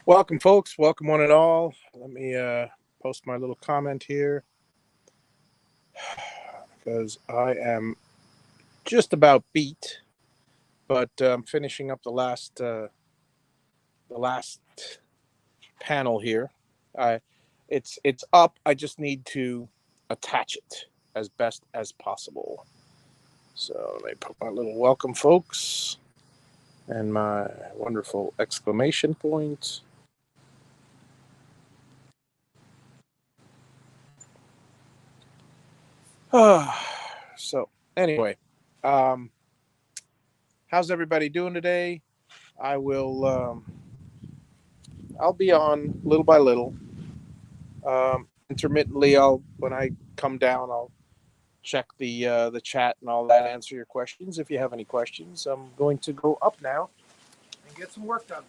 Welcome, folks. Welcome, one and all. Let me post my little comment here because I am just about beat, but I'm finishing up the last panel here. I it's up. I just need to attach it as best as possible. So let me put my little welcome, folks, and my wonderful exclamation point. So anyway, um, how's everybody doing today? I will. I'll be on little by little. Intermittently, I'll when I come down, I'll check the chat and all that. Answer your questions if you have any questions. I'm going to go up now and get some work done.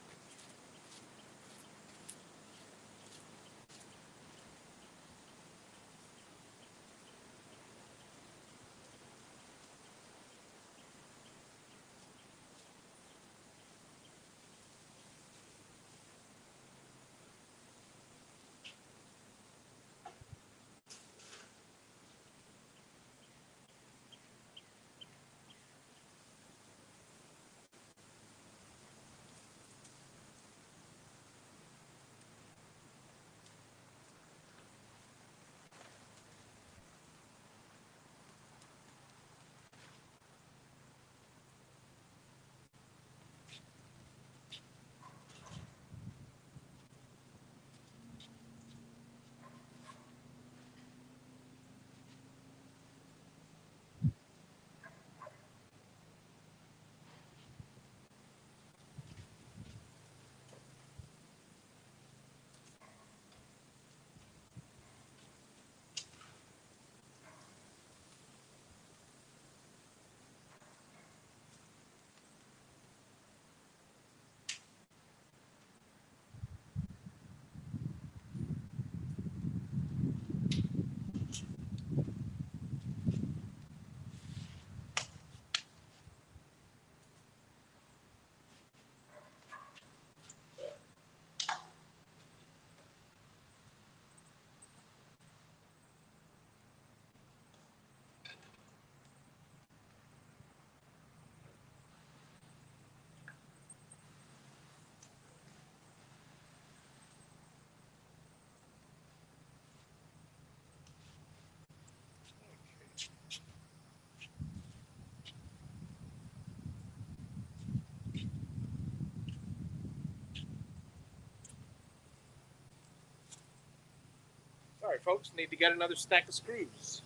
Sorry, folks. Need to get another stack of screws.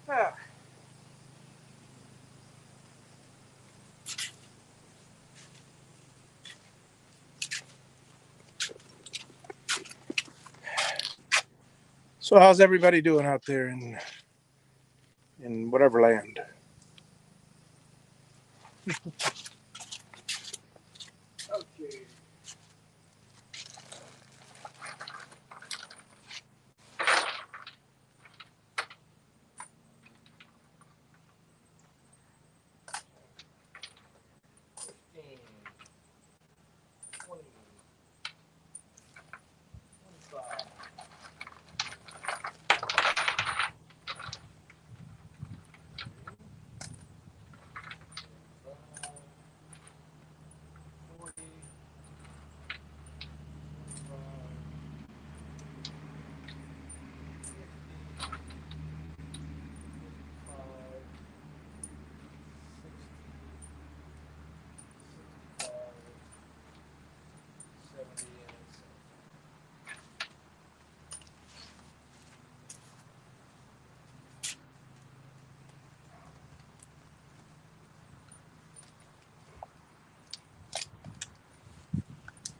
Ah. So, how's everybody doing out there in whatever land? Okay.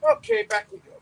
Okay, back we go.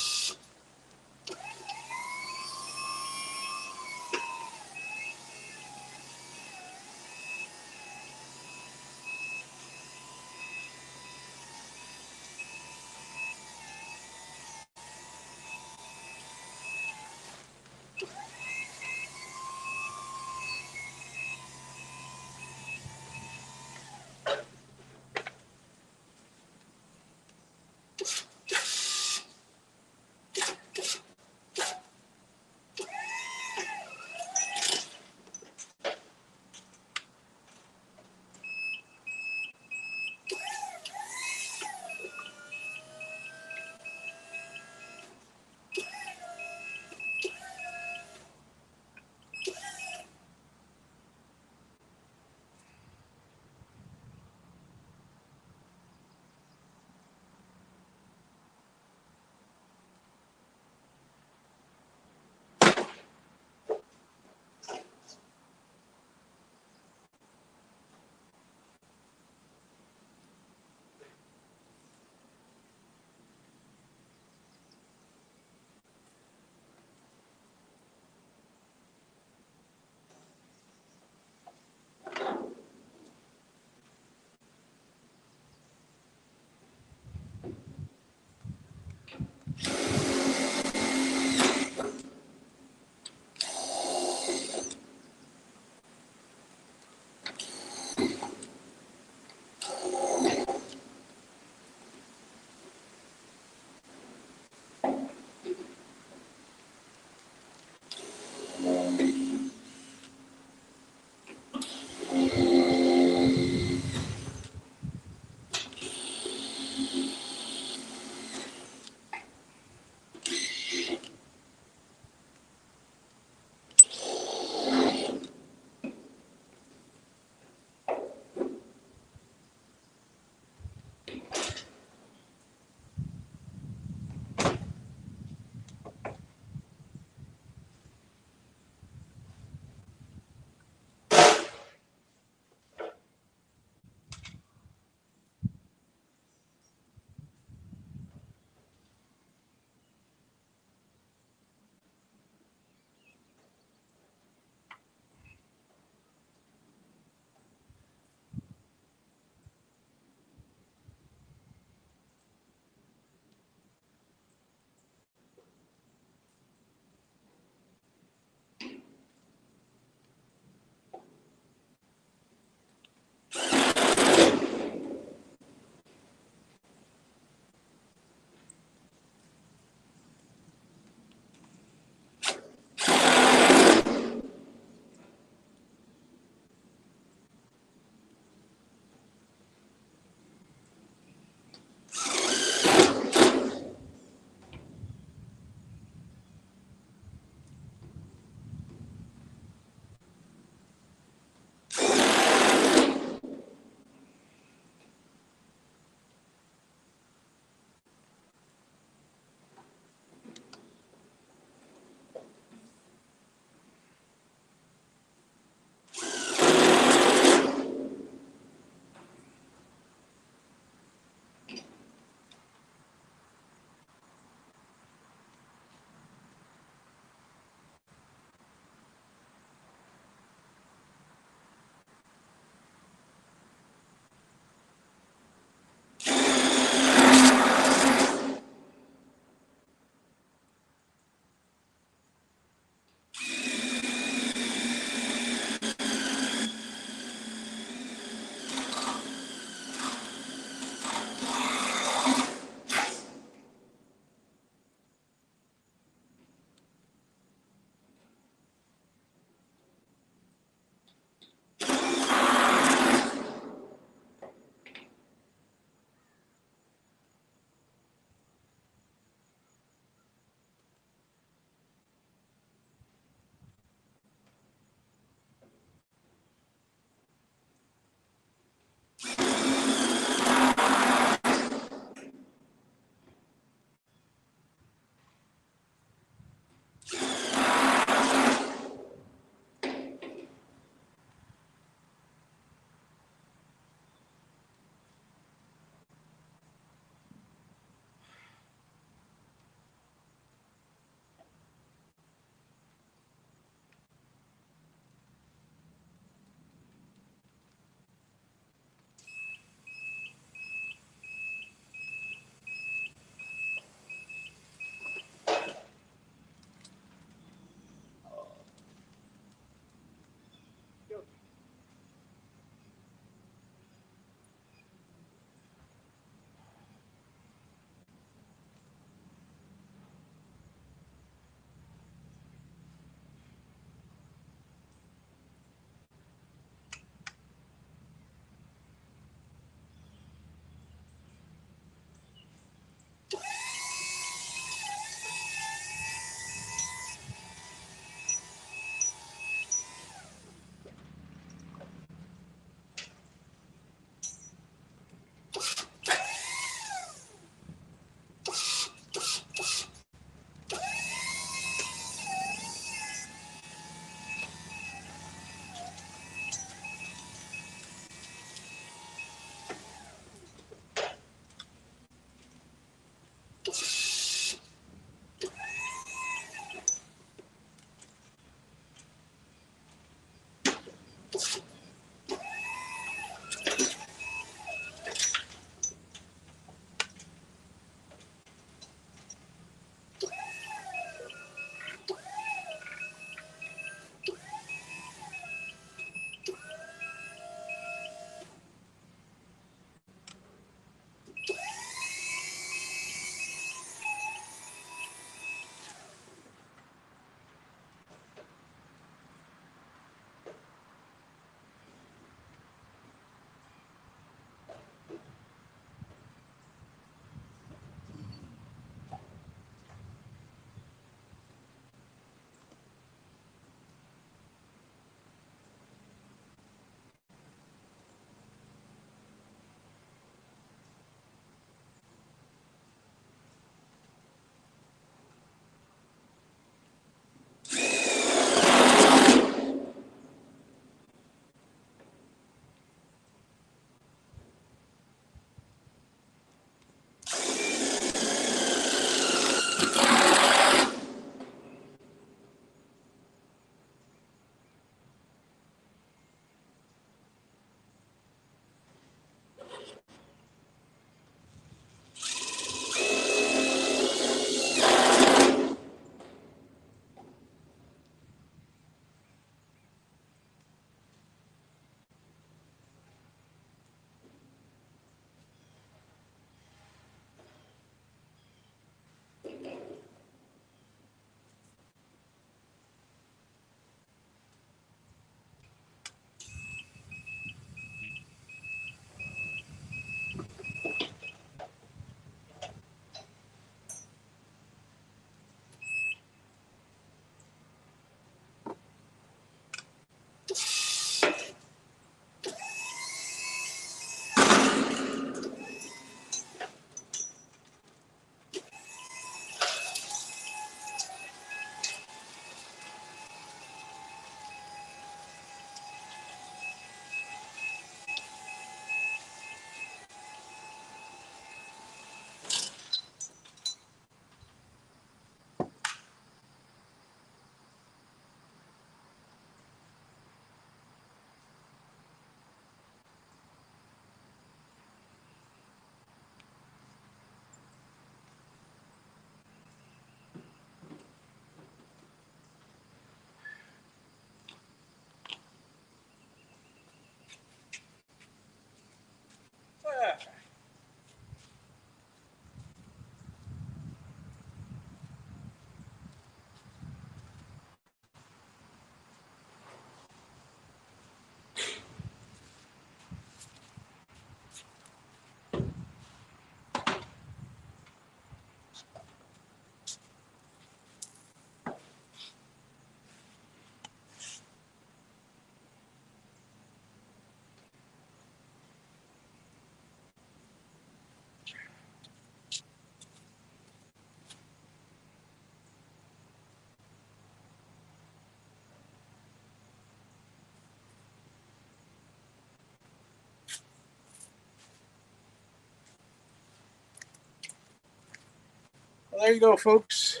Well, there you go, folks.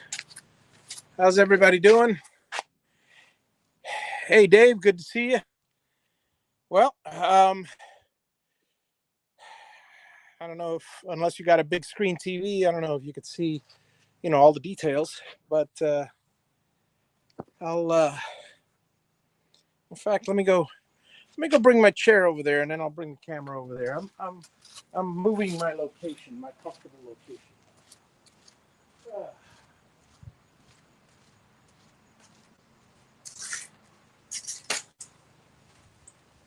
How's everybody doing? Hey, Dave, good to see you. Well, I don't know if, unless you got a big screen TV, I don't know if you could see, all the details. But I'll, in fact, let me go bring my chair over there, and then I'll bring the camera over there. I'm moving my location, my comfortable location.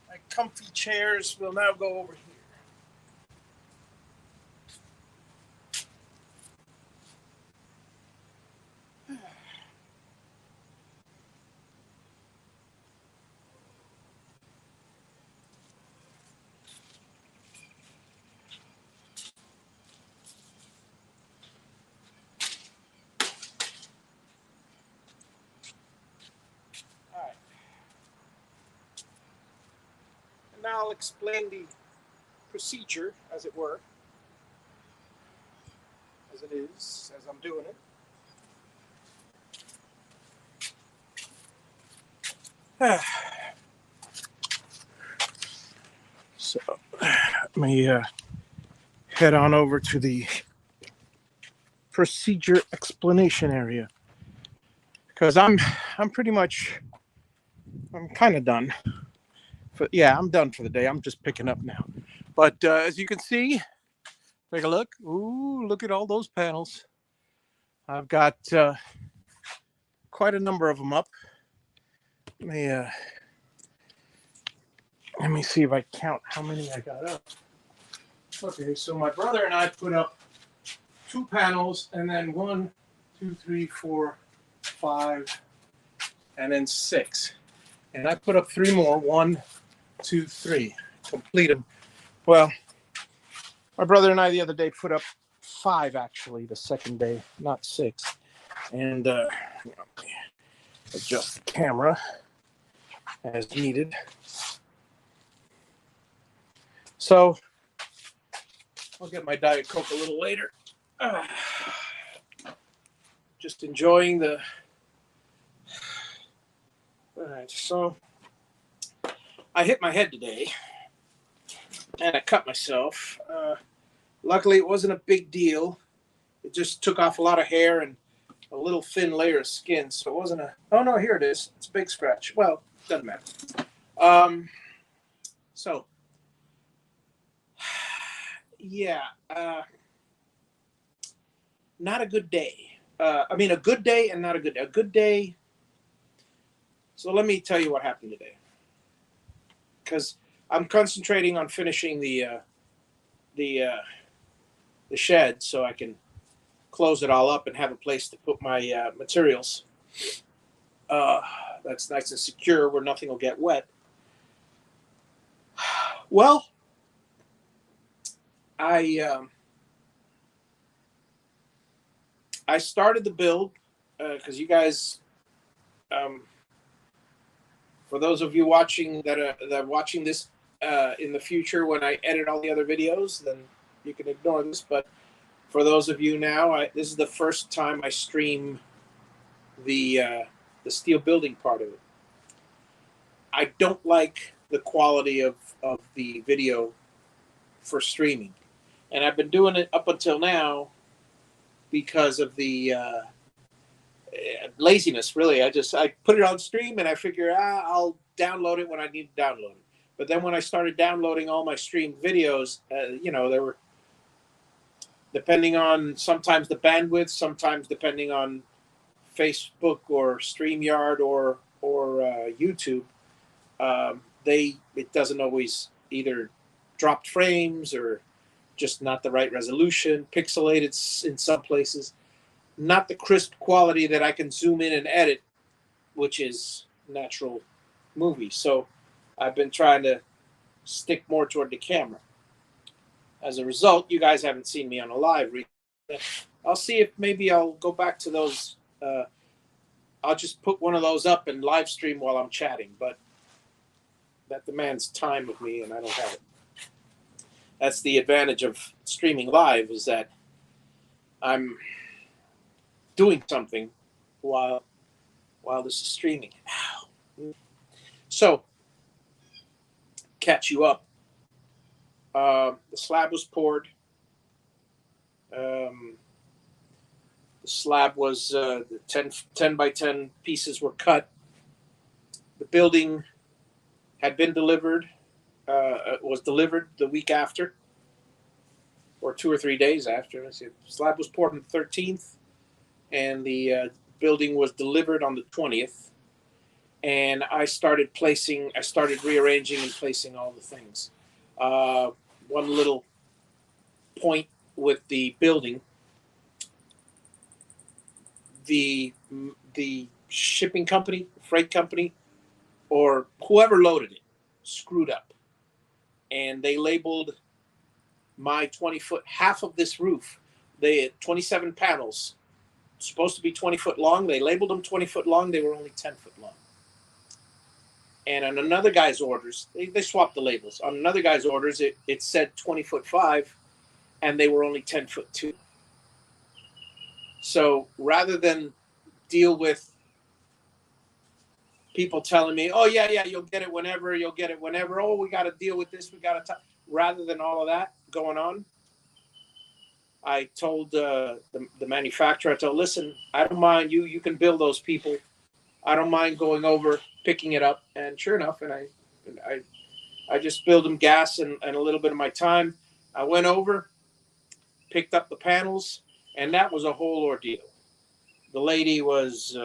My comfy chairs will now go over here. All right. And now I'll explain the procedure, as it were, as it is, as I'm doing it. So let me head on over to the procedure explanation area, because I'm kind of done. I'm done for the day. I'm just picking up now. But as you can see, take a look. Ooh, look at all those panels. I've got quite a number of them up. Let me see if I count how many I got up. Okay, so my brother and I put up 2 panels, and then 1, 2, 3, 4, 5, and then 6. And I put up 3 more. 1, 2, 3. Complete them. Well, my brother and I the other day put up 5, actually, the second day, not 6. And adjust the camera as needed. So I'll get my Diet Coke a little later. Just enjoying the. All right, so I hit my head today, and I cut myself. Luckily, it wasn't a big deal. It just took off a lot of hair and a little thin layer of skin, so it wasn't a. Oh no, here it is. It's a big scratch. Well, doesn't matter. So yeah, not a good day. I mean, a good day and not a good day. A good day. So let me tell you what happened today, because I'm concentrating on finishing the shed so I can close it all up and have a place to put my materials. That's nice and secure where nothing will get wet. Well, I started the build because you guys, for those of you watching that are watching this in the future when I edit all the other videos, then you can ignore this. But for those of you now, this is the first time I stream the steel building part of it. I don't like the quality of the video for streaming, and I've been doing it up until now because of the laziness. Really, I put it on stream and I figure I'll download it when I need to download it. But then when I started downloading all my streamed videos, they were depending on sometimes the bandwidth, sometimes depending on Facebook or StreamYard or YouTube. It doesn't always either dropped frames or just not the right resolution, pixelated in some places, not the crisp quality that I can zoom in and edit, which is natural movie. So I've been trying to stick more toward the camera. As a result, you guys haven't seen me on a live. I'll see if maybe I'll go back to those. I'll just put one of those up and live stream while I'm chatting, but that demands time of me, and I don't have it. That's the advantage of streaming live, is that I'm doing something while this is streaming. Ow. So, catch you up. The slab was poured. The slab was 10 by 10 pieces were cut. The building had been delivered. Was delivered the week after, or 2 or 3 days after. Let's see. The slab was poured on the 13th, and the building was delivered on the 20th. And I started rearranging and placing all the things. One little point with the building, the shipping company, freight company, or whoever loaded it, screwed up. And they labeled my 20-foot, half of this roof, they had 27 panels, supposed to be 20-foot long. They labeled them 20-foot long. They were only 10-foot long. And on another guy's orders, they swapped the labels. On another guy's orders, it said 20'5", and they were only 10'2". So rather than deal with people telling me, "Oh yeah, you'll get it whenever. Oh, we got to deal with this. We got to," rather than all of that going on, I told the manufacturer, listen, I don't mind you. You can bill those people. I don't mind going over, picking it up. And sure enough, and I just billed them gas and a little bit of my time. I went over, picked up the panels, and that was a whole ordeal. The lady was,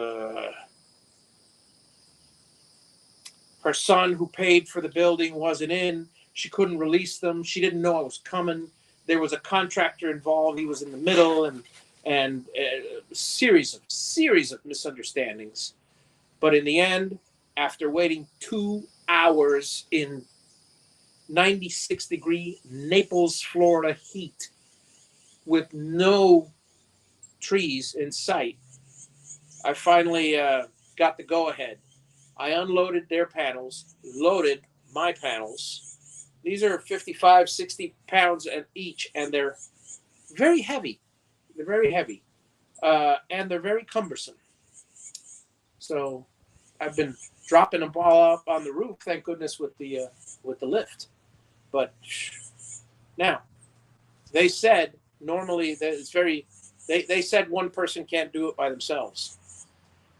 her son who paid for the building wasn't in. She couldn't release them. She didn't know I was coming. There was a contractor involved. He was in the middle, and a series of misunderstandings. But in the end, after waiting 2 hours in 96-degree Naples, Florida heat with no trees in sight, I finally got the go-ahead. I unloaded their panels, loaded my panels. These are 55, 60 pounds each, and they're very heavy. They're very heavy, and they're very cumbersome. So I've been dropping them all up on the roof, thank goodness, with the lift. But now, they said normally that it's very. They said one person can't do it by themselves.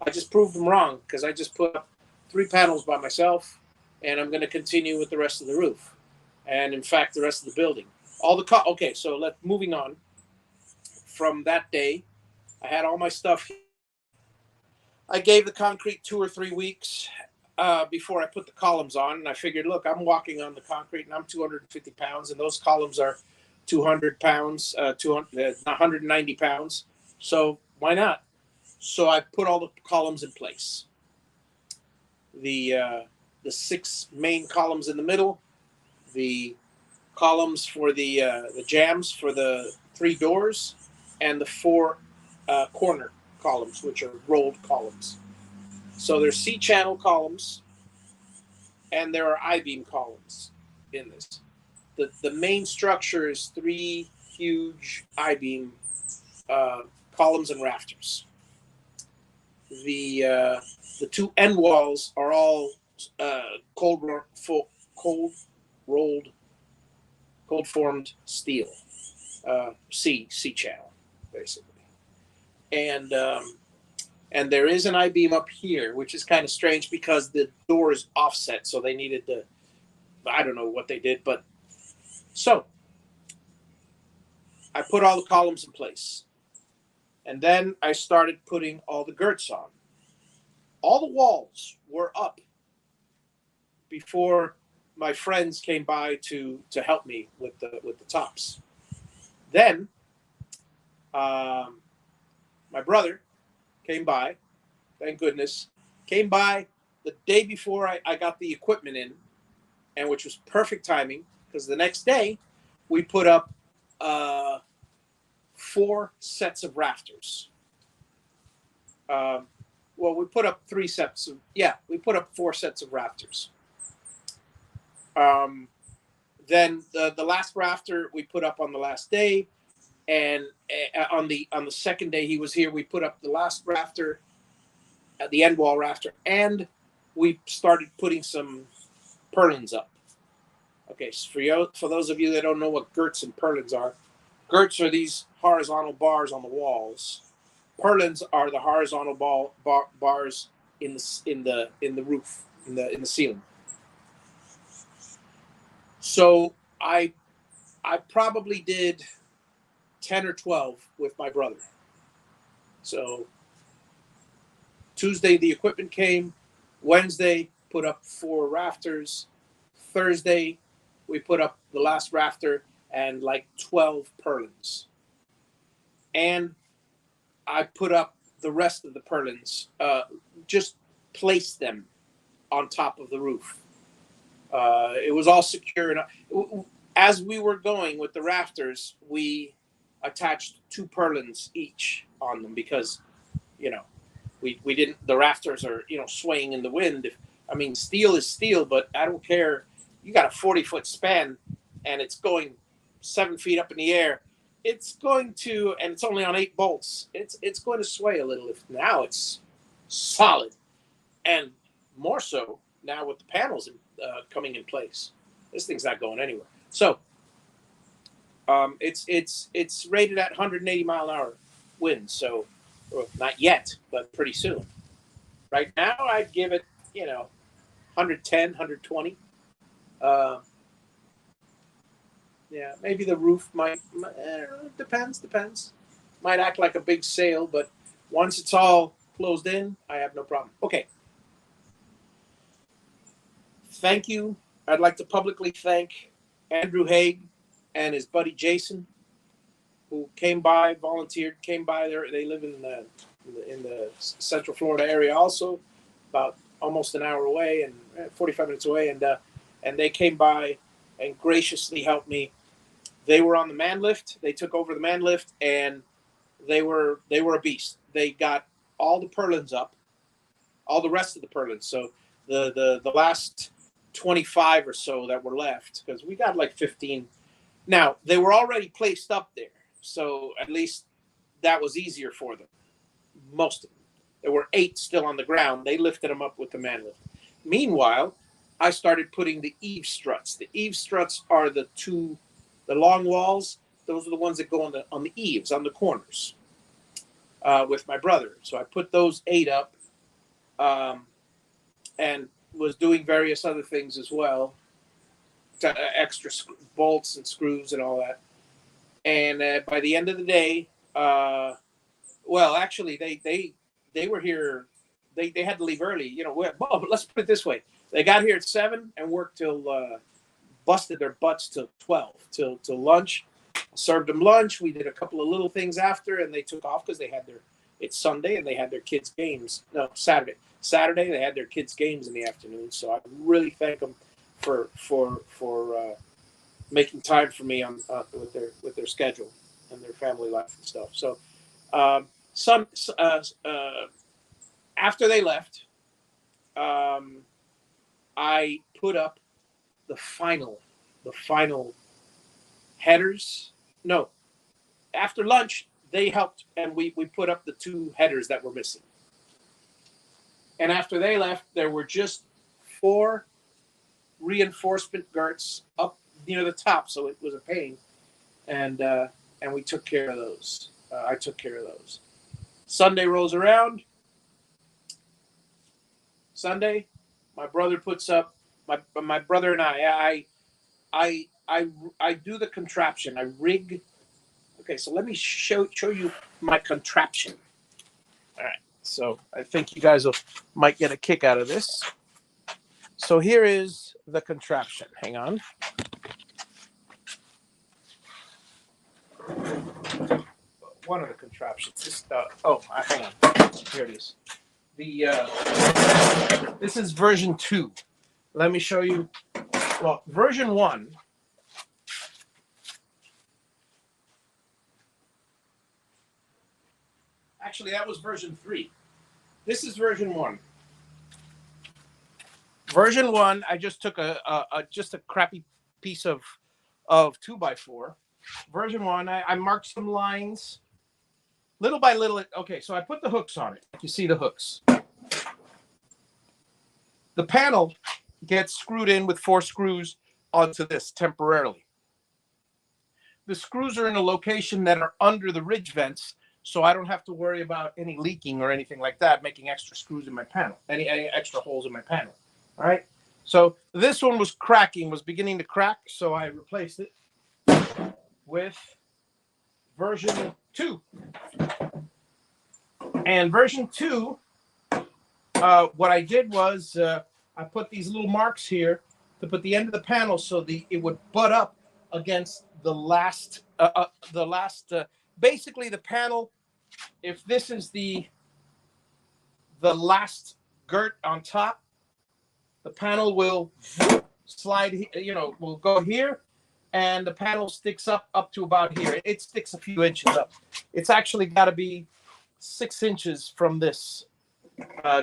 I just proved them wrong because I just put up 3 panels by myself, and I'm going to continue with the rest of the roof, and in fact, the rest of the building. Okay, so moving on. From that day, I had all my stuff. I gave the concrete 2 or 3 weeks before I put the columns on, and I figured, look, I'm walking on the concrete, and I'm 250 pounds, and those columns are 200 pounds, 190 pounds. So why not? So I put all the columns in place. The 6 main columns in the middle, the columns for the jambs for the 3 doors, and the 4 corner columns, which are rolled columns. So there's C-channel columns, and there are I-beam columns in this. The main structure is 3 huge I-beam columns and rafters. The 2 end walls are all cold formed steel, C-channel, basically. And there is an I-beam up here, which is kind of strange because the door is offset, so they needed to, I don't know what they did, but so I put all the columns in place. And then I started putting all the girts on. All the walls were up before my friends came by to help me with the tops. Then my brother came by, thank goodness, came by the day before I got the equipment in, and which was perfect timing because the next day we put up 4 sets of rafters. Well, we put up 3 sets of, we put up 4 sets of rafters. Then the last rafter we put up on the last day. And on the second day he was here, we put up the last rafter, the end wall rafter, and we started putting some purlins up. Okay, so for those of you that don't know what girts and purlins are these horizontal bars on the walls. Purlins are the horizontal bars in the roof, in the ceiling. So I probably did 10 or 12 with my brother. So Tuesday the equipment came. Wednesday put up 4 rafters. Thursday we put up the last rafter and like 12 purlins. And I put up the rest of the purlins, just placed them on top of the roof. It was all secure. And as we were going with the rafters, we attached 2 purlins each on them because, we didn't. The rafters are swaying in the wind. Steel is steel, but I don't care. You got a 40-foot span, and it's going 7 feet up in the air. It's going to, and it's only on 8 bolts. It's going to sway a little. If now it's solid, and more so now with the panels coming in place. This thing's not going anywhere. So it's rated at 180 mile an hour winds. So not yet, but pretty soon. Right now, I'd give it 110, 120. Yeah, maybe the roof might depends. Might act like a big sail, but once it's all closed in, I have no problem. Okay. Thank you. I'd like to publicly thank Andrew Haig and his buddy Jason, who came by, volunteered, came by there. They live in the Central Florida area, also about almost an hour away and 45 minutes away, and they came by and graciously helped me. They were on the man lift. They took over the man lift, and they were a beast. They got all the purlins up, all the rest of the purlins. So the last 25 or so that were left, because we got like 15. Now, they were already placed up there, so at least that was easier for them. Most of them. There were 8 still on the ground. They lifted them up with the man lift. Meanwhile, I started putting the eave struts. The eave struts are the long walls. Those are the ones that go on the eaves, on the corners, with my brother. So I put those 8 up, and was doing various other things as well, extra bolts and screws and all that. And by the end of the day, actually, they were here. They had to leave early. Well, let's put it this way: they got here at 7 and worked till busted their butts till 12, till lunch. Served them lunch. We did a couple of little things after, and they took off because they had it's Sunday and they had their kids' games. No, Saturday. Saturday they had their kids' games in the afternoon. So I really thank them for making time for me on with their schedule and their family life and stuff. So after they left, I put up the final headers. No, after lunch they helped, and we put up the 2 headers that were missing. And after they left, there were just 4 reinforcement girts up near the top, so it was a pain. And we took care of those. I took care of those. Sunday rolls around. Sunday, my brother puts up. My brother and I do the contraption. I rig. Okay, so let me show you my contraption. All right. So I think you guys might get a kick out of this. So here is the contraption. Hang on. One of the contraptions. Hang on. Here it is. This is version 2. Let me show you. Well, version 1. Actually, that was version 3. This is version 1. Version 1, I just took just a crappy piece of 2x4, version 1. I marked some lines little by little. Okay, so I put the hooks on it. You see the hooks. The panel gets screwed in with 4 screws onto this temporarily. The screws are in a location that are under the ridge vents, so I don't have to worry about any leaking or anything like that, making extra screws in my panel, any extra holes in my panel. All right. So this one was cracking, was beginning to crack, so I replaced it with version 2. And version 2, what I did was I put these little marks here to put the end of the panel so it would butt up against the last, basically the panel. If this is the last girt on top, the panel will slide, will go here, and the panel sticks up to about here. It sticks a few inches up. It's actually got to be 6 inches from this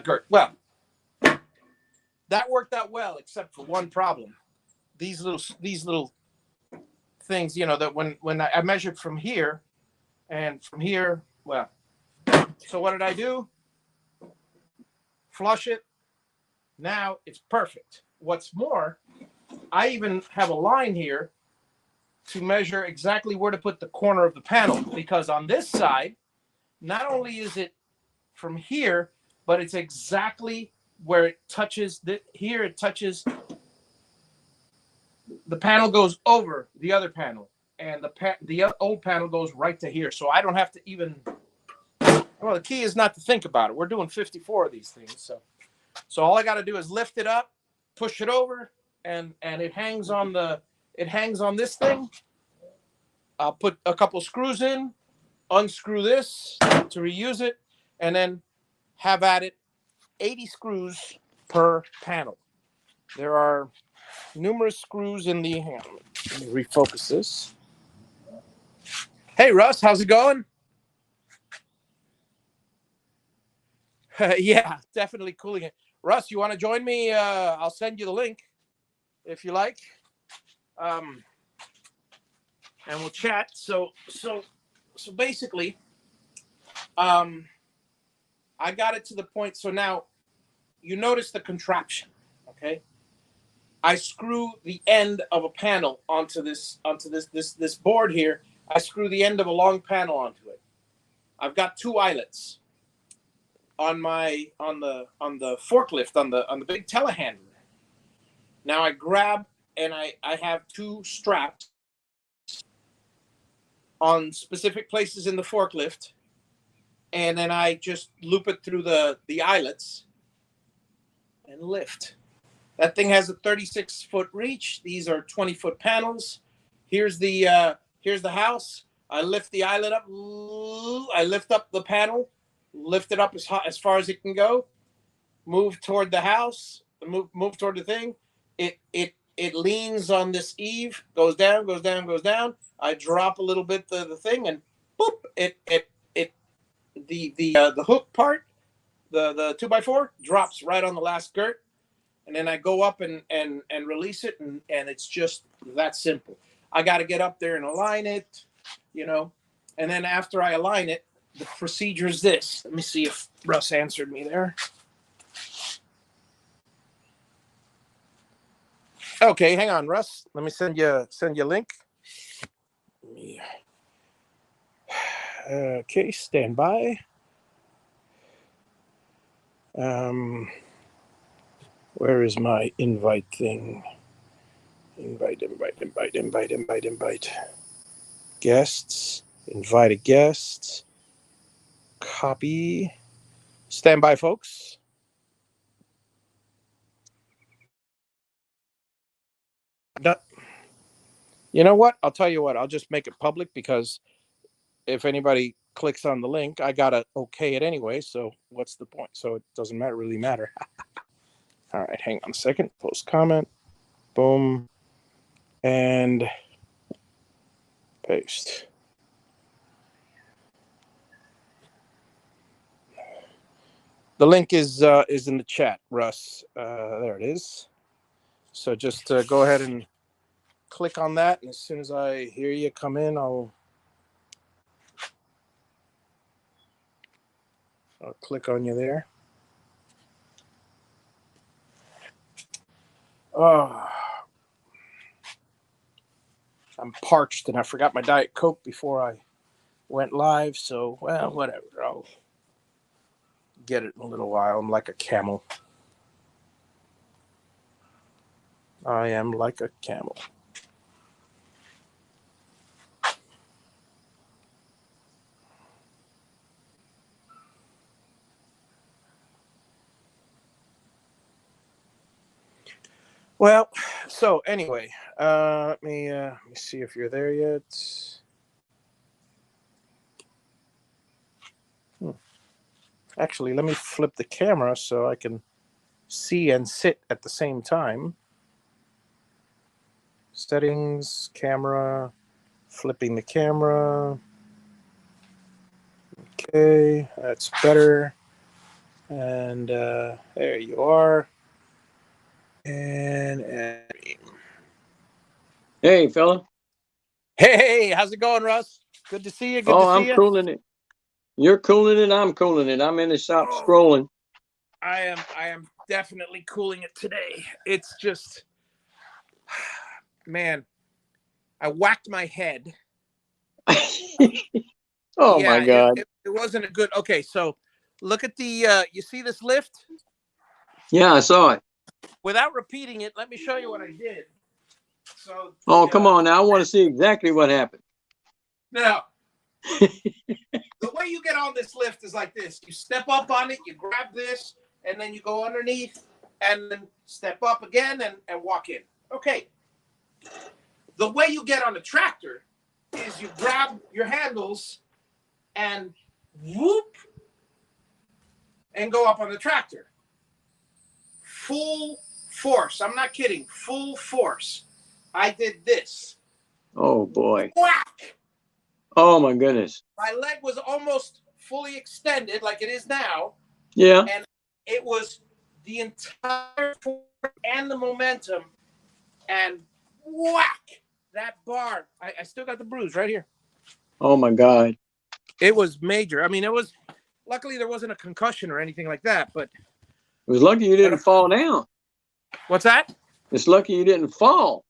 girt. Well, that worked out well, except for one problem. These little things, that when I measured from here and from here, well, so what did I do? Flush it. Now it's perfect. What's more, I even have a line here to measure exactly where to put the corner of the panel, because on this side, not only is it from here, but it's exactly where it touches here. It touches the panel, goes over the other panel, and the old panel goes right to here. So I don't have to even. Well, the key is not to think about it. We're doing 54 of these things, so all I got to do is lift it up, push it over, and it hangs on this thing. I'll put a couple screws in, unscrew this to reuse it, and then have at it 80 screws per panel. There are numerous screws in the. Hang on, let me refocus this. Hey, Russ, how's it going? Yeah, definitely cooling it. Russ, you want to join me? I'll send you the link if you like. And we'll chat. So basically, I got it to the point. So now you notice the contraption, okay? I screw the end of a panel onto this board here. I screw the end of a long panel onto it. I've got 2 eyelets on the forklift, on the big telehandler. Now I grab and I have 2 straps on specific places in the forklift, and then I just loop it through the eyelets and lift. That thing has a 36-foot reach. These are 20-foot panels. Here's the house. I lift the eyelet up. I lift up the panel, lift it up as far as it can go. Move toward the house. Move toward the thing. It leans on this eave. Goes down. Goes down. Goes down. I drop a little bit the thing, and boop! The hook part, the 2x4 drops right on the last girt. And then I go up and release it, and it's just that simple. I got to get up there and align it, and then after I align it, the procedure is this. Let me see if Russ answered me there. Okay, hang on, Russ. Let me send you a link. Okay, stand by. Where is my invite thing? Invite. Guests. Invited guests. Copy. Stand by, folks. You know what? I'll tell you what. I'll just make it public, because if anybody clicks on the link, I gotta okay it anyway. So what's the point? So it doesn't really matter. All right, hang on a second. Post comment. Boom. And paste. The link is in the chat, Russ. There it is. So just go ahead and click on that, and as soon as I hear you come in, I'll click on you there. Oh, I'm parched, and I forgot my Diet Coke before I went live, so, well, whatever. I'll get it in a little while. I'm like a camel. I am like a camel. Well, so anyway, let me see if you're there yet. Actually, let me flip the camera so I can see and sit at the same time. Settings, camera, flipping the camera. Okay, that's better. And there you are. And hey, fella. Hey, how's it going, Russ? Good to see you. Good to see I'm you. cooling it. You're cooling it. I'm cooling it. I'm in the shop scrolling. I am definitely cooling it today. It's just, man, I whacked my head. Oh yeah, my God. It wasn't a good. Okay, so look at the. You see this lift? Yeah, I saw it. Without repeating it, let me show you what I did. So. Come on now! I want to see exactly what happened. Now, the way you get on this lift is like this: you step up on it, you grab this, and then you go underneath, and then step up again and walk in. Okay. The way you get on the tractor is you grab your handles and whoop and go up on the tractor. Full force. I'm not kidding. Full force. I did this. Oh boy. Whack! Oh my goodness. My leg was almost fully extended like it is now. Yeah. And it was the entire force and the momentum, and whack! That bar. I still got the bruise right here. Oh my God. It was major. I mean, it was, luckily there wasn't a concussion or anything like that, but. It was lucky you didn't fall down. What's that? It's lucky you didn't fall.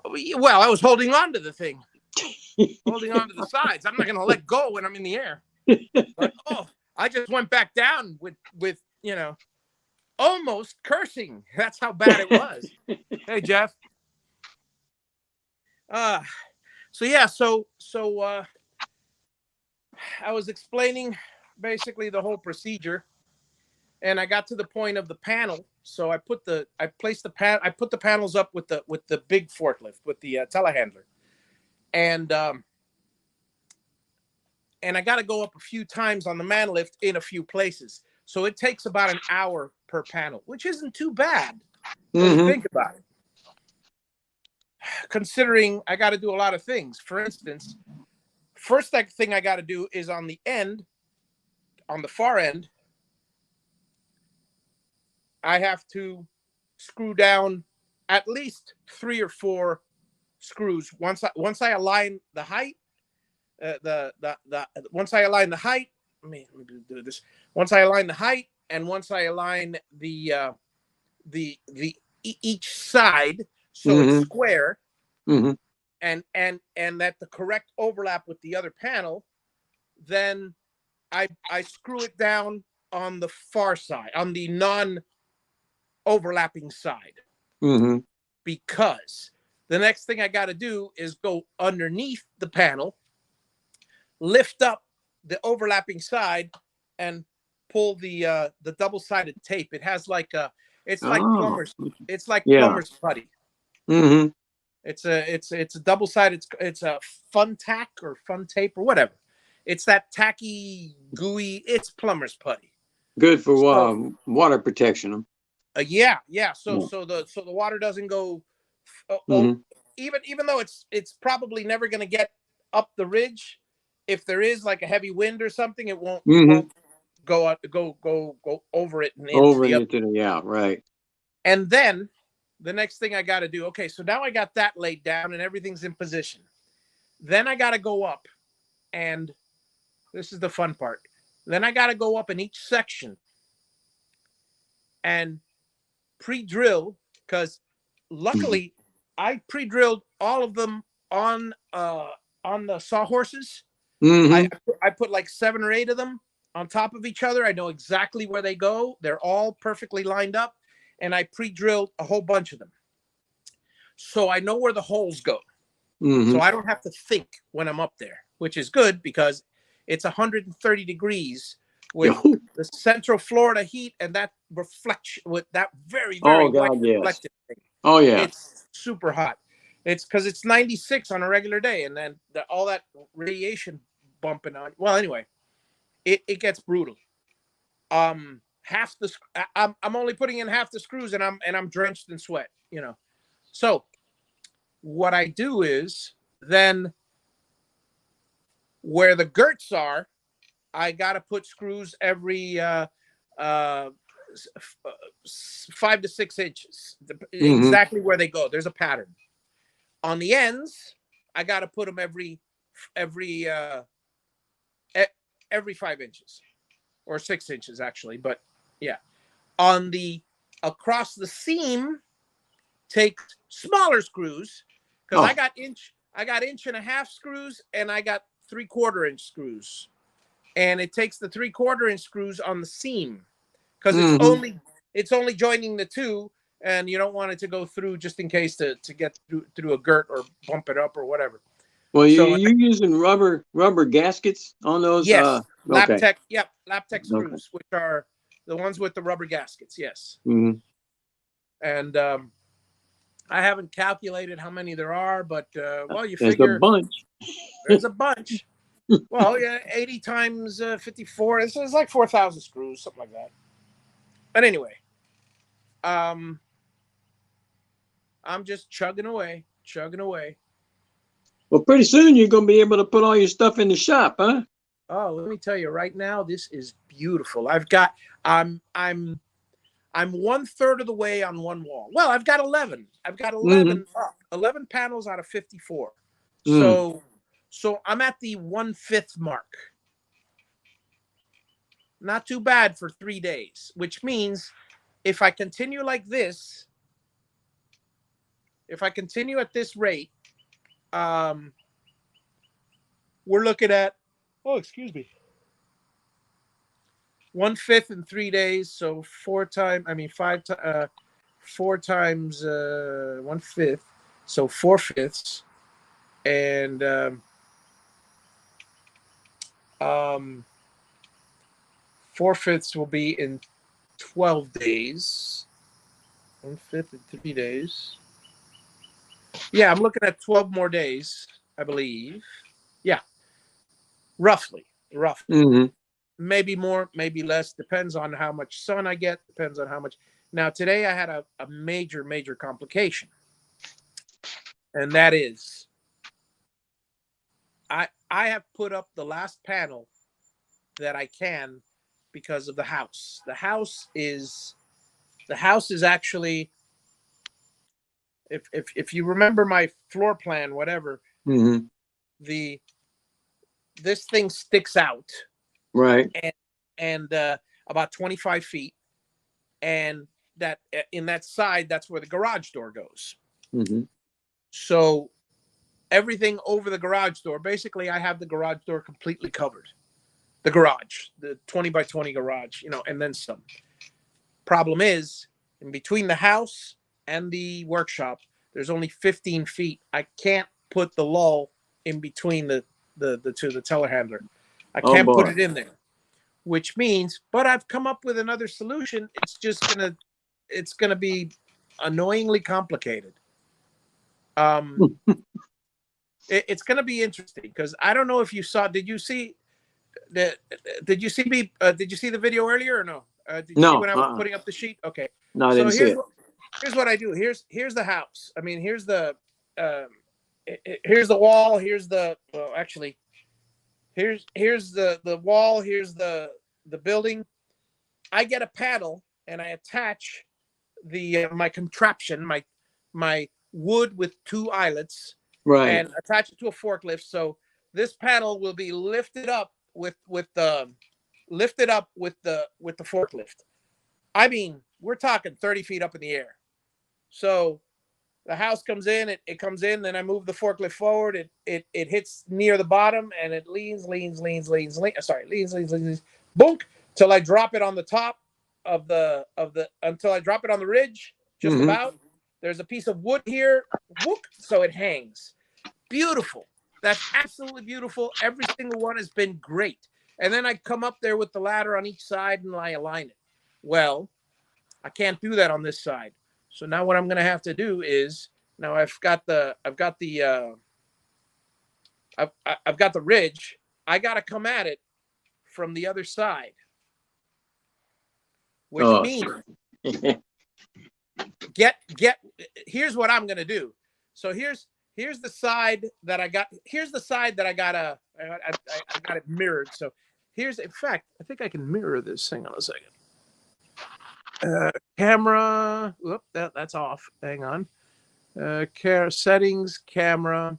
Well, I was holding on to the thing. Holding on to the sides. I'm not going to let go when I'm in the air. But, I just went back down with almost cursing. That's how bad it was. Hey, Jeff. So I was explaining basically the whole procedure, and I got to the point of the panel. So I put the panels up with the big forklift, with the telehandler, and I got to go up a few times on the man lift in a few places. So it takes about an hour per panel, which isn't too bad when you think about it. Considering I got to do a lot of things. For instance, first thing I got to do is on the far end, I have to screw down at least 3 or 4 screws. Once I align the height, once I align the height, let me do this. Once I align the height, and once I align the each side so it's square, and that the correct overlap with the other panel, then I screw it down on the far side, on the non-overlapping side, because the next thing I got to do is go underneath the panel, lift up the overlapping side, and pull the double-sided tape. It has like plumber's putty. It's a double-sided. It's a fun tack or fun tape or whatever. It's that tacky, gooey. It's plumber's putty. Good for water protection. Yeah. So the water doesn't go. Even though it's probably never going to get up the ridge. If there is like a heavy wind or something, it won't go over it and right. And then the next thing I got to do, okay, so now I got that laid down and everything's in position. Then I got to go up, and this is the fun part. Then I got to go up in each section and pre-drill, because luckily I pre-drilled all of them on the sawhorses. Mm-hmm. I put like 7 or 8 of them on top of each other. I know exactly where they go. They're all perfectly lined up, and I pre-drilled a whole bunch of them. So I know where the holes go. Mm-hmm. So I don't have to think when I'm up there, which is good because it's 130 degrees with the Central Florida heat and that reflection with that very, very white reflective thing. Oh, yeah. It's super hot. It's because it's 96 on a regular day, and then all that radiation bumping on. Well, anyway, it gets brutal. Half the I'm only putting in half the screws, and I'm drenched in sweat. You know, so what I do is then where the girts are, I got to put screws every 5 to 6 inches, exactly where they go. There's a pattern. On the ends, I got to put them every 5 inches or 6 inches actually. But yeah, on the across the seam, take smaller screws because I got 1.5 inch screws and I got 3/4 inch screws, and it takes the 3/4 inch screws on the seam because it's only joining the two, and you don't want it to go through just in case to get through a girt or bump it up or whatever. Well, you're using rubber gaskets on those? Yes, okay. Laptec, yep, Laptec screws, which are the ones with the rubber gaskets, yes. Mm-hmm. And I haven't calculated how many there are, but well, you There's figure a bunch. There's a bunch. Well, yeah, 80 times 54. It's like 4,000 screws, something like that. But anyway, I'm just chugging away. Well, pretty soon you're going to be able to put all your stuff in the shop, huh? Oh, let me tell you right now, this is beautiful. I'm 1/3 of the way on one wall. Well, I've got 11. I've got 11 panels out of 54. So I'm at the 1/5 mark. Not too bad for 3 days, which means if I continue like this, if I continue at this rate, we're looking at, 1/5 in 3 days. So 4 times 1/5. So 4/5. And 4/5 will be in 12 days. 1/5 in 3 days. Yeah, I'm looking at 12 more days, I believe. Yeah, roughly. Maybe more, maybe less. Depends on how much sun I get. Depends on how much. Now, today I had a major complication. And that is, I have put up the last panel that I can because of the house. The house is actually, if you remember my floor plan, whatever, this thing sticks out, right, and about 25 feet, and that in that side, that's where the garage door goes. So everything over the garage door, basically, I have the garage door completely covered. The garage, the 20 by 20 garage, and then some. Problem is, in between the house and the workshop, there's only 15 feet. I can't put the lull in between the two, the telehandler. I can't put it in there, which means, but I've come up with another solution. It's gonna be annoyingly complicated. It's gonna be interesting because I don't know if you saw. Did you see me? Did you see the video earlier or no? Did you see when I was putting up the sheet? Okay. No, I didn't see it. Here's what I do. Here's the house. I mean, here's the wall. Here's the here's the wall. Here's the building. I get a paddle and I attach the my contraption, my my wood with 2 eyelets Right. and attach it to a forklift. So this panel will be lifted up with the forklift. I mean, we're talking 30 feet up in the air. So the house comes in, it comes in, then I move the forklift forward, it hits near the bottom, and it leans, bonk, till I drop it on the top until I drop it on the ridge, just Mhm. about. There's a piece of wood here, whoop, so it hangs. Beautiful. That's absolutely beautiful. Every single one has been great. And then I come up there with the ladder on each side and I align it. Well, I can't do that on this side. So now what I'm going to have to do is, now I've got the ridge. I got to come at it from the other side, which Oh. means here's what I'm going to do. So here's the side that I got. Here's the side that I got it mirrored. So here's, in fact, I think I can mirror this. Hang on a second. Camera. Whoop, that's off. Hang on. Settings, camera.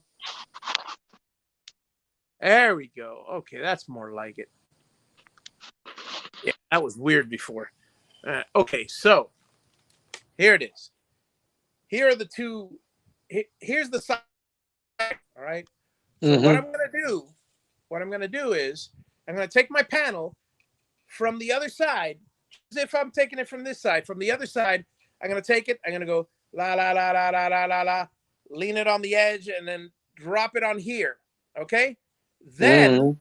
There we go. Okay, that's more like it. Yeah, that was weird before. Okay, so here it is. Here are the two. Here's the side. All right. So what I'm gonna do is I'm gonna take my panel from the other side, as if I'm taking it from this side. From the other side, I'm gonna take it. I'm gonna go la la la la la la la la, lean it on the edge, and then drop it on here. Okay. Then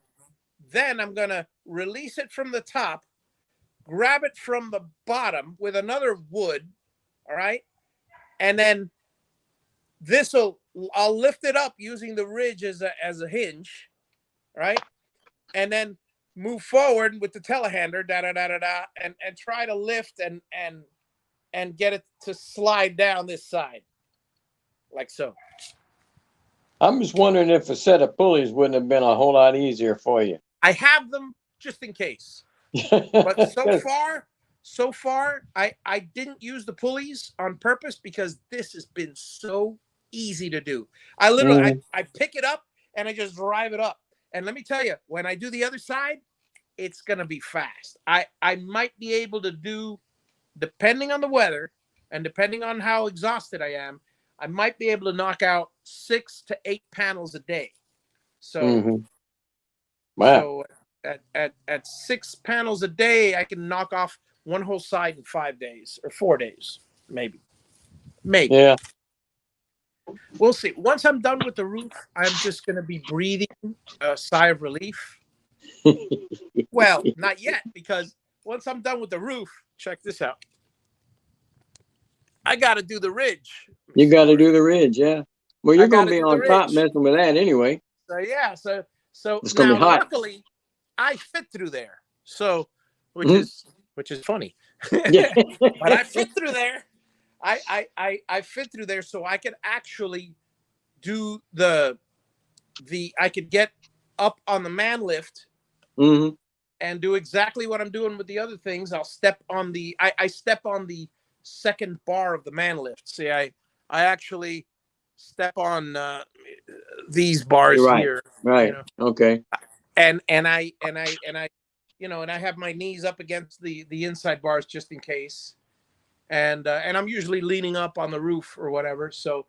I'm gonna release it from the top, grab it from the bottom with another wood. All right, and then I'll lift it up using the ridge as a hinge, right? And then move forward with the telehandler, and try to lift and get it to slide down this side, like so. I'm just wondering if a set of pulleys wouldn't have been a whole lot easier for you. I have them just in case, but so far, I didn't use the pulleys on purpose because this has been so easy to do. I literally, I pick it up and I just drive it up. And let me tell you, when I do the other side, it's going to be fast. I might be able to do, depending on the weather and depending on how exhausted I am, I might be able to knock out 6 to 8 panels a day. So, Wow. So at 6 panels a day, I can knock off one whole side in 5 days or 4 days, maybe. Yeah. We'll see. Once I'm done with the roof, I'm just going to be breathing a sigh of relief. Well, not yet, because once I'm done with the roof, check this out. I got to do the ridge. You got to do the ridge, yeah. Well, you're going to be on top messing with that anyway. So yeah, so it's going to be hot. Luckily, I fit through there. So, which is funny. Yeah. But I fit through there. I fit through there, so I could actually do I could get up on the man lift and do exactly what I'm doing with the other things. I'll step on I step on the second bar of the man lift. See, I actually step on these bars here. Right. You know? Okay. And I and I have my knees up against the inside bars just in case. And I'm usually leaning up on the roof or whatever. So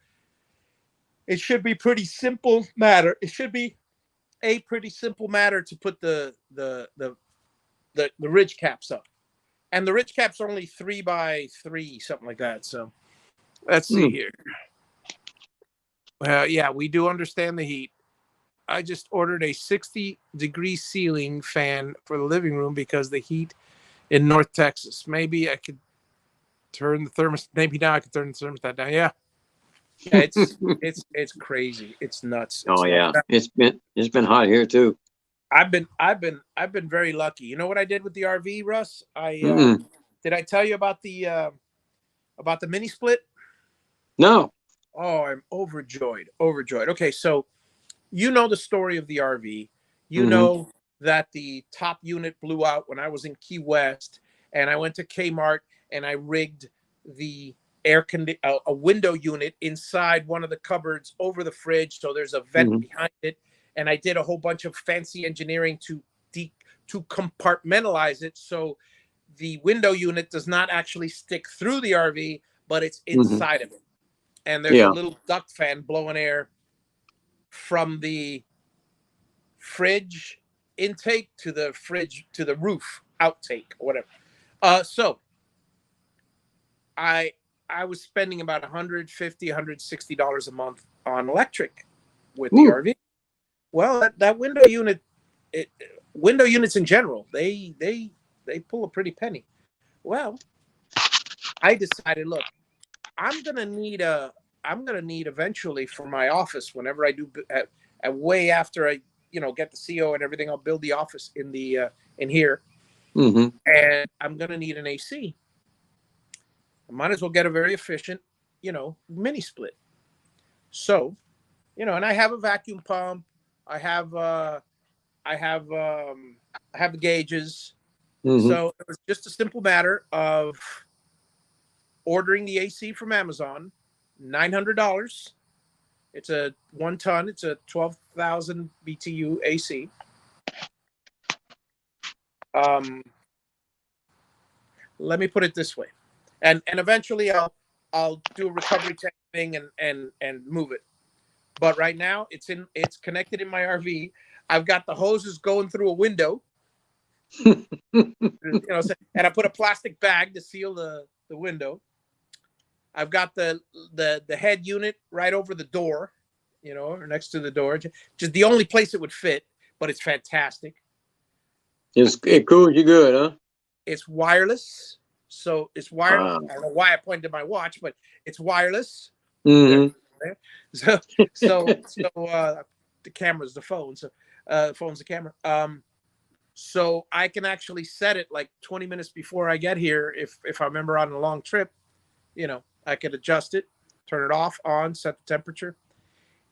it should be pretty simple matter. It should be a pretty simple matter to put the ridge caps up. And the ridge caps are only 3 by 3, something like that. So let's see here. Yeah, we do understand the heat. I just ordered a 60-degree ceiling fan for the living room because the heat in North Texas. Maybe I could turn the thermostat. Maybe now I could turn the thermostat down. Yeah, it's crazy. It's nuts. It's it's been hot here too. I've been very lucky. You know what I did with the RV, Russ? Did I tell you about the mini split? No. Oh, I'm overjoyed. Okay, so you know the story of the RV. You know that the top unit blew out when I was in Key West, and I went to Kmart and I rigged the a window unit inside one of the cupboards over the fridge, so there's a vent behind it. And I did a whole bunch of fancy engineering to compartmentalize it, so the window unit does not actually stick through the RV, but it's inside of it. And there's a little duct fan blowing air from the fridge intake to the fridge to the roof outtake or whatever. So I was spending about $150, $160 a month on electric with the RV. Well, that window unit, window units in general, they pull a pretty penny. Well, I decided, look, I'm gonna need eventually for my office whenever I do way after I get the CO and everything, I'll build the office in here, and I'm gonna need an AC. I might as well get a very efficient, mini split. So, and I have a vacuum pump. I have the gauges. So it was just a simple matter of ordering the AC from Amazon, $900. It's a 1 ton. It's a 12,000 BTU AC. Let me put it this way, and eventually I'll do a recovery tech thing and move it. But right now it's connected in my RV. I've got the hoses going through a window, and I put a plastic bag to seal the window. I've got the head unit right over the door, or next to the door, just the only place it would fit, but it's fantastic. It cools you good, huh? It's wireless, so it's wireless. I don't know why I pointed to my watch, but it's wireless. So the camera's the phone. So the phone's the camera. So I can actually set it like 20 minutes before I get here. If I remember on a long trip, I could adjust it, turn it off, on, set the temperature.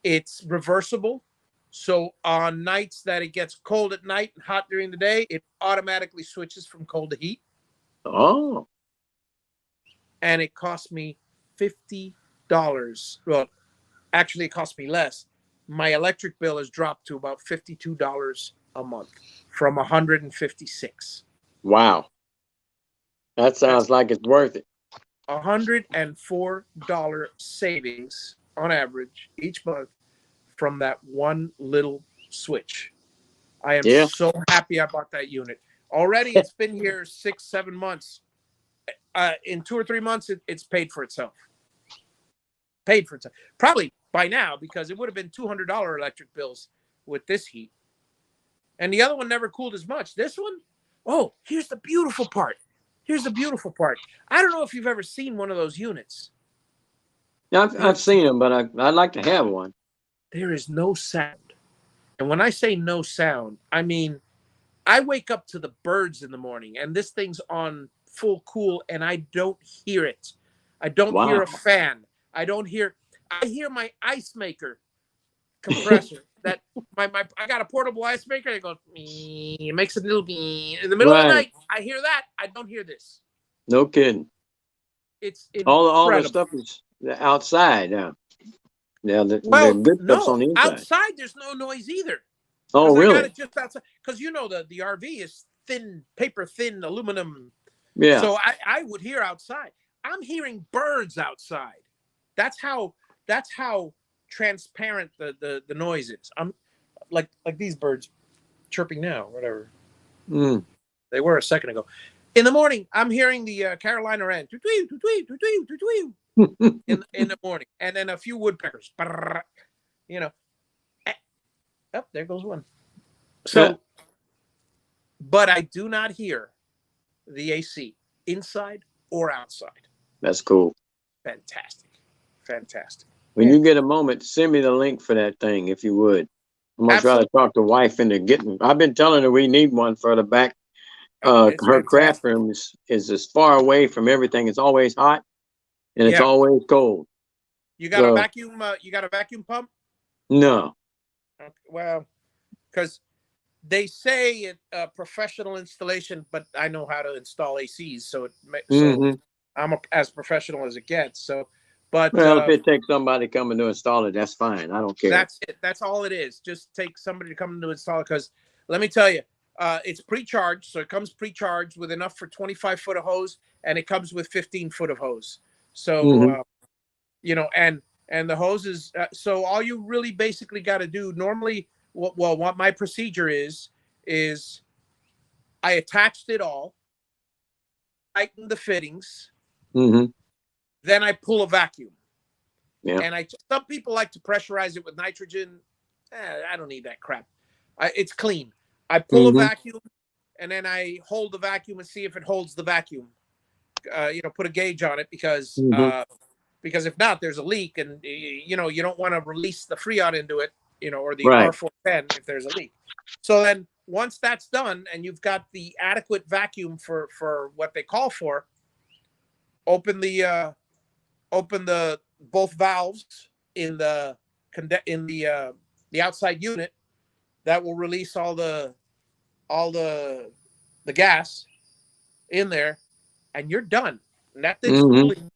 It's reversible. So on nights that it gets cold at night and hot during the day, it automatically switches from cold to heat. Oh. And it cost me $50. Well, actually, it cost me less. My electric bill has dropped to about $52 a month from $156. Wow. That sounds like it's worth it. $104 savings on average each month from that one little switch. I am so happy I bought that unit. Already it's been here 6-7 months. In 2 or 3 months, it's paid for itself. Paid for itself. Probably by now, because it would have been $200 electric bills with this heat. And the other one never cooled as much. This one, here's the beautiful part. I don't know if you've ever seen one of those units. I've seen them, but I'd like to have one. There is no sound. And when I say no sound, I mean, I wake up to the birds in the morning and this thing's on full cool and I don't hear it. I don't hear a fan. I hear my ice maker compressor. That I got a portable ice maker. It goes, it makes a little beep. In the middle of the night, I hear that. I don't hear this. No kidding. It's incredible. All the stuff is outside now. Yeah, the good stuff's on the inside. Outside there's no noise either. Oh, really? I got it just outside because the RV is thin, paper thin aluminum. Yeah. So I would hear outside. I'm hearing birds outside. That's how transparent the noise is. I'm like these birds chirping now, whatever. They were a second ago. In the morning, I'm hearing the Carolina wren in the morning, and then a few woodpeckers. Oh, there goes one. So, but I do not hear the AC inside or outside. That's cool. Fantastic. When you get a moment, send me the link for that thing, if you would. I'm going to try to talk the wife into getting. I've been telling her we need one for the back. Her craft room is as far away from everything. It's always hot and it's always cold. You got a vacuum? You got a vacuum pump? No. Okay, well, because they say it professional installation, but I know how to install ACs, so as professional as it gets. So, but Well, if it takes somebody coming to install it, that's fine. I don't care. That's it. That's all it is. Just take somebody to come to install it. Because let me tell you, it's pre-charged, so it comes pre-charged with enough for 25 foot of hose, and it comes with 15 foot of hose. So and the hoses. So all you really basically got to do normally, what my procedure is I attached it all, tightened the fittings, then I pull a vacuum. Yeah. And some people like to pressurize it with nitrogen. I don't need that crap. It's clean. I pull a vacuum, and then I hold the vacuum and see if it holds the vacuum. Put a gauge on it because if not, there's a leak, and you don't want to release the Freon into it, or the R410 if there's a leak. So then once that's done, and you've got the adequate vacuum for what they call for, open the both valves in the outside unit. That will release all the gas in there, and you're done. And that thing's cooling,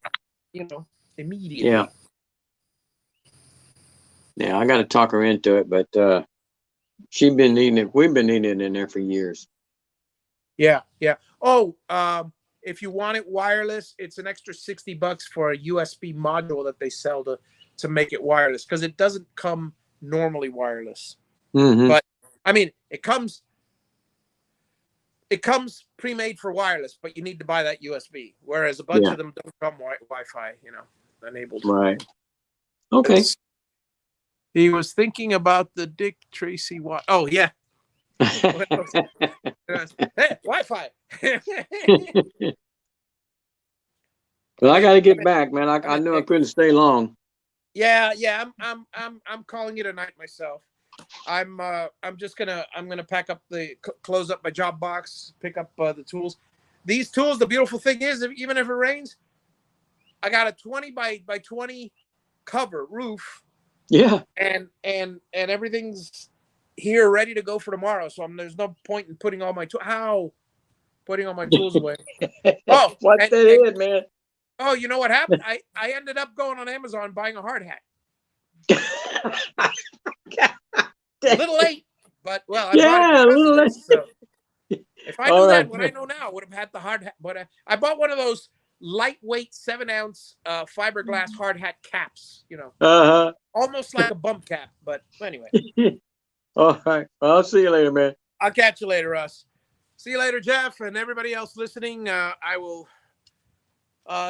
immediately. Yeah, I got to talk her into it, but she's been needing it. We've been needing it in there for years. Yeah. Oh, if you want it wireless, it's an extra $60 for a USB module that they sell to make it wireless, because it doesn't come normally wireless. But I mean, it comes pre-made for wireless, but you need to buy that USB. Whereas a bunch of them don't come Wi-Fi, enabled. Right. Okay. He was thinking about the Dick Tracy. Oh yeah. Hey, Wi-Fi. Well, I got to get back, man. I knew I couldn't stay long. Yeah. I'm calling it a night myself. I'm gonna pack up close up my job box, pick up the tools. These tools. The beautiful thing is, even if it rains, I got a 20 by 20 cover roof. Yeah. And everything's here ready to go for tomorrow. So there's no point in putting all my putting all my tools away. Oh, what's that is, man? Oh, you know what happened? I ended up going on Amazon buying a hard hat. A little late, but I bought it. A little late. So if I knew that, what I know now, I would have had the hard hat. But I bought one of those lightweight 7-ounce fiberglass hard hat caps. Almost like a bump cap. But anyway. All right. Well, I'll see you later, man. I'll catch you later, Russ. See you later, Jeff, and everybody else listening. I will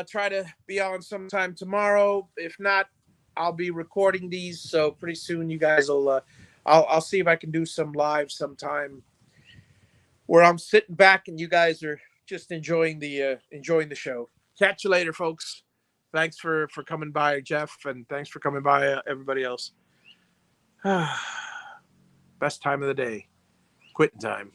try to be on sometime tomorrow. If not, I'll be recording these. So pretty soon, you guys will. I'll see if I can do some live sometime where I'm sitting back and you guys are just enjoying the show. Catch you later, folks. Thanks for coming by, Jeff, and thanks for coming by, everybody else. Best time of the day. Quitting time.